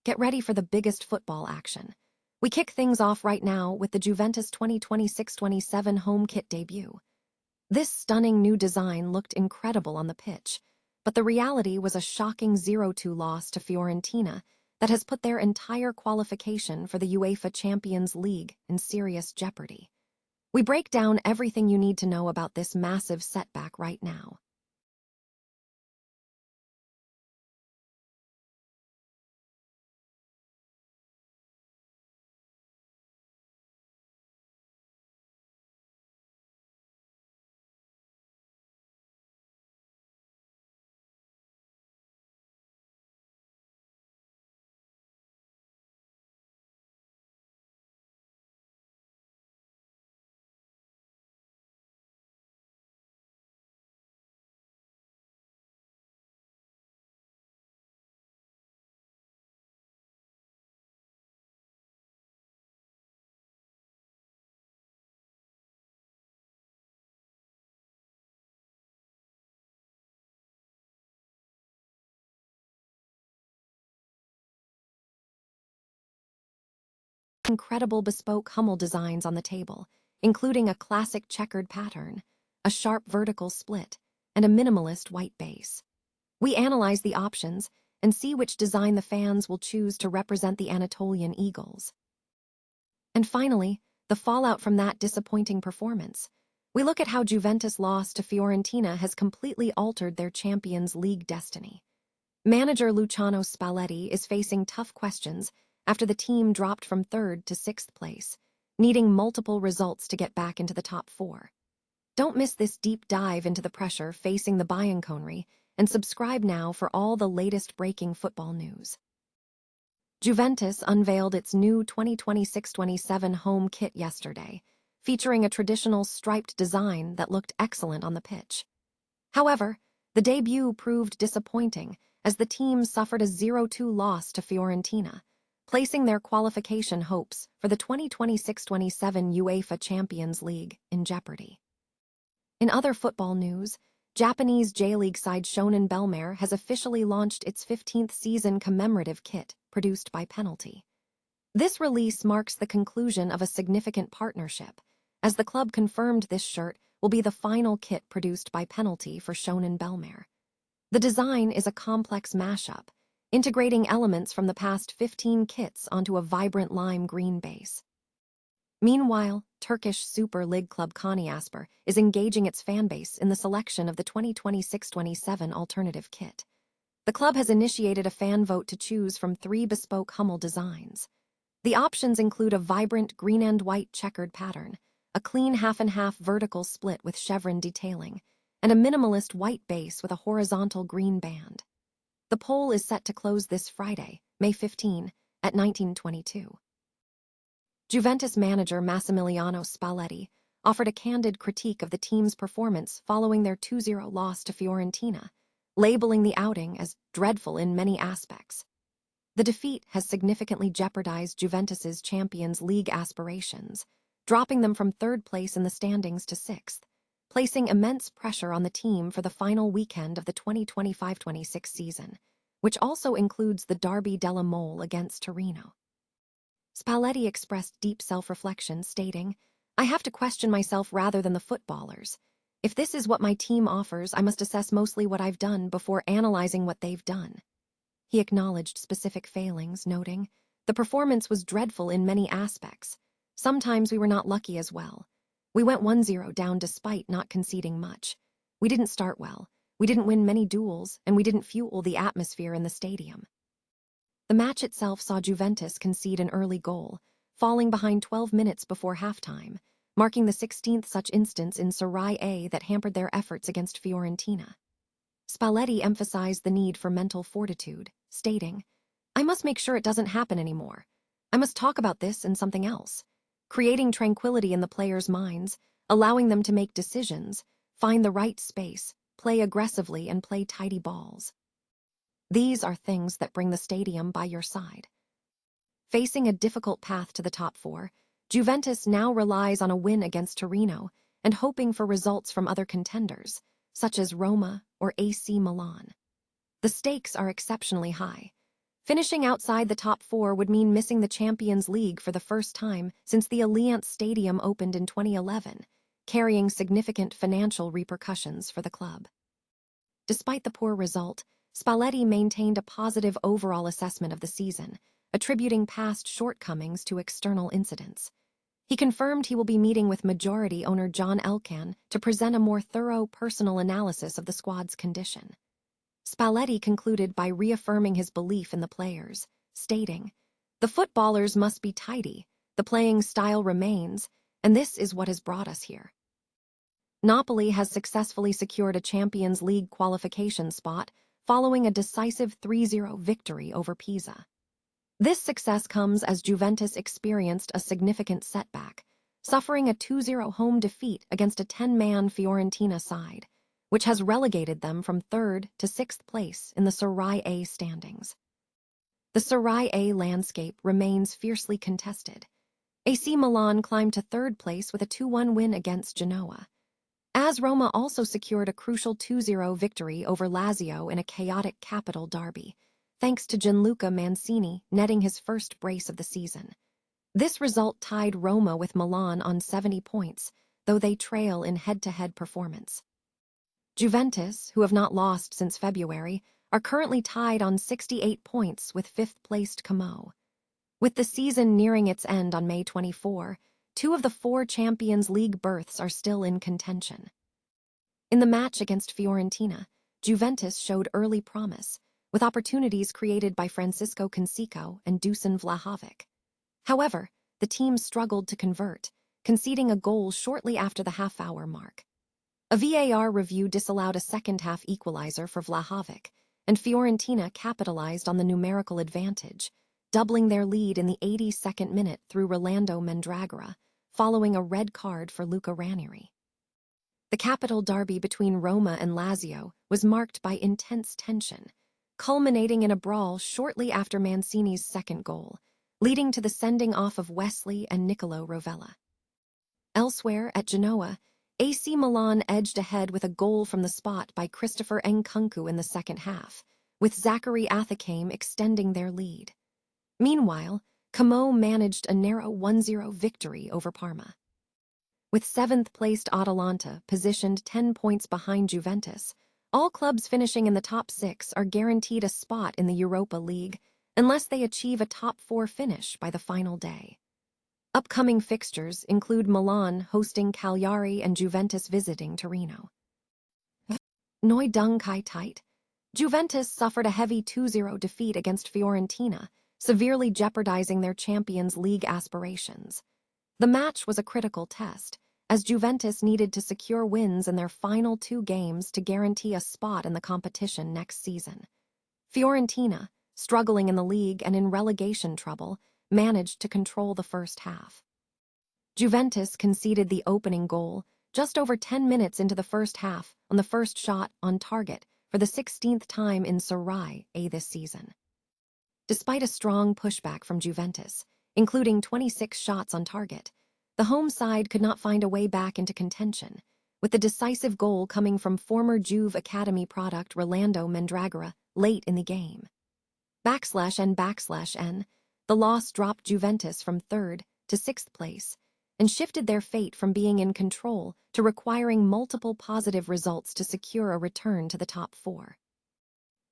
Get ready for the biggest football action. We kick things off right now with the Juventus 2026-27 home kit debut. This stunning new design looked incredible on the pitch, but the reality was a shocking 0-2 loss to Fiorentina that has put their entire qualification for the UEFA Champions League in serious jeopardy. We break down everything you need to know about this massive setback right now. Incredible bespoke Hummel designs on the table, including a classic checkered pattern, a sharp vertical split, and a minimalist white base. We analyze the options and see which design the fans will choose to represent the Anatolian Eagles. And finally, the fallout from that disappointing performance. We look at how Juventus' loss to Fiorentina has completely altered their Champions League destiny. Manager Luciano Spalletti is facing tough questions after the team dropped from 3rd to 6th place, needing multiple results to get back into the top 4. Don't miss this deep dive into the pressure facing the Bianconeri, and subscribe now for all the latest breaking football news. Juventus unveiled its new 2026-27 home kit yesterday, featuring a traditional striped design that looked excellent on the pitch. However, the debut proved disappointing as the team suffered a 0-2 loss to Fiorentina, placing their qualification hopes for the 2026-27 UEFA Champions League in jeopardy. In other football news, Japanese J-League side Shonan Bellmare has officially launched its 15th season commemorative kit produced by Penalty. This release marks the conclusion of a significant partnership, as the club confirmed this shirt will be the final kit produced by Penalty for Shonan Bellmare. The design is a complex mashup, integrating elements from the past 15 kits onto a vibrant lime green base. Meanwhile, Turkish Super League club Konyaspor is engaging its fanbase in the selection of the 2026-27 alternative kit. The club has initiated a fan vote to choose from 3 bespoke Hummel designs. The options include a vibrant green and white checkered pattern, a clean half-and-half vertical split with chevron detailing, and a minimalist white base with a horizontal green band. The poll is set to close this Friday, May 15, at 19:22. Juventus manager Massimiliano Spalletti offered a candid critique of the team's performance following their 2-0 loss to Fiorentina, labeling the outing as dreadful in many aspects. The defeat has significantly jeopardized Juventus's Champions League aspirations, dropping them from 3rd place in the standings to 6th, placing immense pressure on the team for the final weekend of the 2025-26 season, which also includes the Derby della Mole against Torino. Spalletti expressed deep self-reflection, stating, "I have to question myself rather than the footballers. If this is what my team offers, I must assess mostly what I've done before analyzing what they've done." He acknowledged specific failings, noting, "The performance was dreadful in many aspects. Sometimes we were not lucky as well. We went 1-0 down despite not conceding much. We didn't start well. We didn't win many duels, and we didn't fuel the atmosphere in the stadium." The match itself saw Juventus concede an early goal, falling behind 12 minutes before halftime, marking the 16th such instance in Serie A that hampered their efforts against Fiorentina. Spalletti emphasized the need for mental fortitude, stating, "I must make sure it doesn't happen anymore. I must talk about this and something else. Creating tranquility in the players' minds, allowing them to make decisions, find the right space, play aggressively, and play tidy balls. These are things that bring the stadium by your side." Facing a difficult path to the top 4, Juventus now relies on a win against Torino and hoping for results from other contenders, such as Roma or AC Milan. The stakes are exceptionally high. Finishing outside the top four would mean missing the Champions League for the first time since the Allianz Stadium opened in 2011, carrying significant financial repercussions for the club. Despite the poor result, Spalletti maintained a positive overall assessment of the season, attributing past shortcomings to external incidents. He confirmed he will be meeting with majority owner John Elkann to present a more thorough personal analysis of the squad's condition. Spalletti concluded by reaffirming his belief in the players, stating, "The footballers must be tidy, the playing style remains, and this is what has brought us here." Napoli has successfully secured a Champions League qualification spot following a decisive 3-0 victory over Pisa. This success comes as Juventus experienced a significant setback, suffering a 2-0 home defeat against a 10-man Fiorentina side, which has relegated them from 3rd to 6th place in the Serie A standings. The Serie A landscape remains fiercely contested. AC Milan climbed to 3rd place with a 2-1 win against Genoa. AS Roma also secured a crucial 2-0 victory over Lazio in a chaotic capital derby, thanks to Gianluca Mancini netting his first brace of the season. This result tied Roma with Milan on 70 points, though they trail in head-to-head performance. Juventus, who have not lost since February, are currently tied on 68 points with 5th-placed Como. With the season nearing its end on May 24, 2 of the 4 Champions League berths are still in contention. In the match against Fiorentina, Juventus showed early promise, with opportunities created by Francisco Canseco and Dusan Vlahovic. However, the team struggled to convert, conceding a goal shortly after the half-hour mark. A VAR review disallowed a second-half equalizer for Vlahovic, and Fiorentina capitalized on the numerical advantage, doubling their lead in the 82nd minute through Rolando Mandragora, following a red card for Luca Ranieri. The capital derby between Roma and Lazio was marked by intense tension, culminating in a brawl shortly after Mancini's second goal, leading to the sending off of Wesley and Niccolò Rovella. Elsewhere, at Genoa, AC Milan edged ahead with a goal from the spot by Christopher Nkunku in the second half, with Zachary Athakame extending their lead. Meanwhile, Como managed a narrow 1-0 victory over Parma. With 7th-placed Atalanta positioned 10 points behind Juventus, all clubs finishing in the top 6 are guaranteed a spot in the Europa League unless they achieve a top 4 finish by the final day. Upcoming fixtures include Milan hosting Cagliari and Juventus visiting Torino. Neu Dung Kai tight. Juventus suffered a heavy 2-0 defeat against Fiorentina, severely jeopardizing their Champions League aspirations. The match was a critical test, as Juventus needed to secure wins in their final 2 games to guarantee a spot in the competition next season. Fiorentina, struggling in the league and in relegation trouble, managed to control the first half. Juventus conceded the opening goal just over 10 minutes into the first half on the first shot on target for the 16th time in Serie A this season. Despite a strong pushback from Juventus, including 26 shots on target, the home side could not find a way back into contention, with the decisive goal coming from former Juve Academy product Rolando Mandragora late in the game. /N, the loss dropped Juventus from 3rd to 6th place and shifted their fate from being in control to requiring multiple positive results to secure a return to the top 4.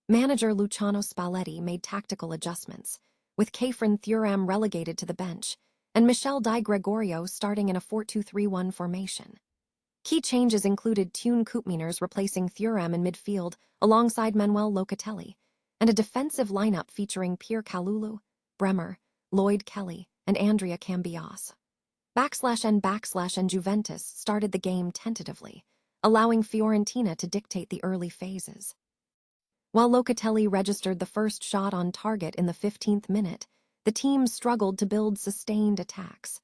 Manager Luciano Spalletti made tactical adjustments, with Kefren Thuram relegated to the bench and Michel Di Gregorio starting in a 4-2-3-1 formation. Key changes included Tune Koopmeiners replacing Thuram in midfield alongside Manuel Locatelli, and a defensive lineup featuring Pierre Kalulu, Bremer, Lloyd Kelly, and Andrea Cambias. /N Juventus started the game tentatively, allowing Fiorentina to dictate the early phases. While Locatelli registered the first shot on target in the 15th minute, the team struggled to build sustained attacks.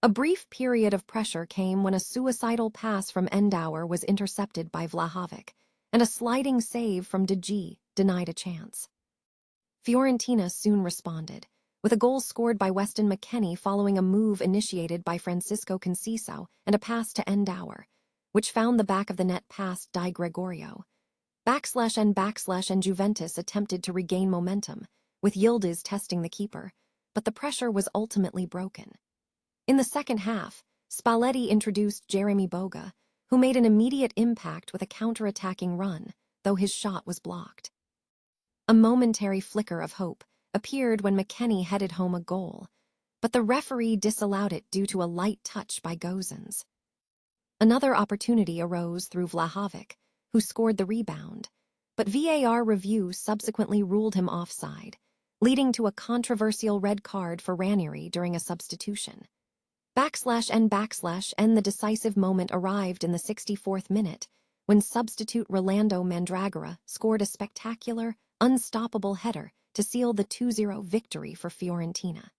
A brief period of pressure came when a suicidal pass from Endauer was intercepted by Vlahovic, and a sliding save from De Gea denied a chance. Fiorentina soon responded, with a goal scored by Weston McKennie following a move initiated by Francisco Canseco and a pass to Endauer, which found the back of the net past Di Gregorio. /N Juventus attempted to regain momentum, with Yildiz testing the keeper, but the pressure was ultimately broken. In the second half, Spalletti introduced Jeremy Boga, who made an immediate impact with a counter-attacking run, though his shot was blocked. A momentary flicker of hope appeared when McKennie headed home a goal, but the referee disallowed it due to a light touch by Gozens. Another opportunity arose through Vlahovic, who scored the rebound, but VAR review subsequently ruled him offside, leading to a controversial red card for Ranieri during a substitution. /N the decisive moment arrived in the 64th minute, when substitute Rolando Mandragora scored a spectacular, unstoppable header to seal the 2-0 victory for Fiorentina.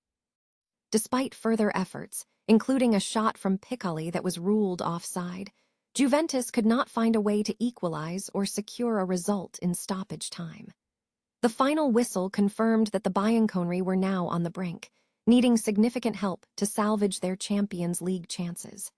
Despite further efforts, including a shot from Piccoli that was ruled offside, Juventus could not find a way to equalize or secure a result in stoppage time. The final whistle confirmed that the Bianconeri were now on the brink, needing significant help to salvage their Champions League chances.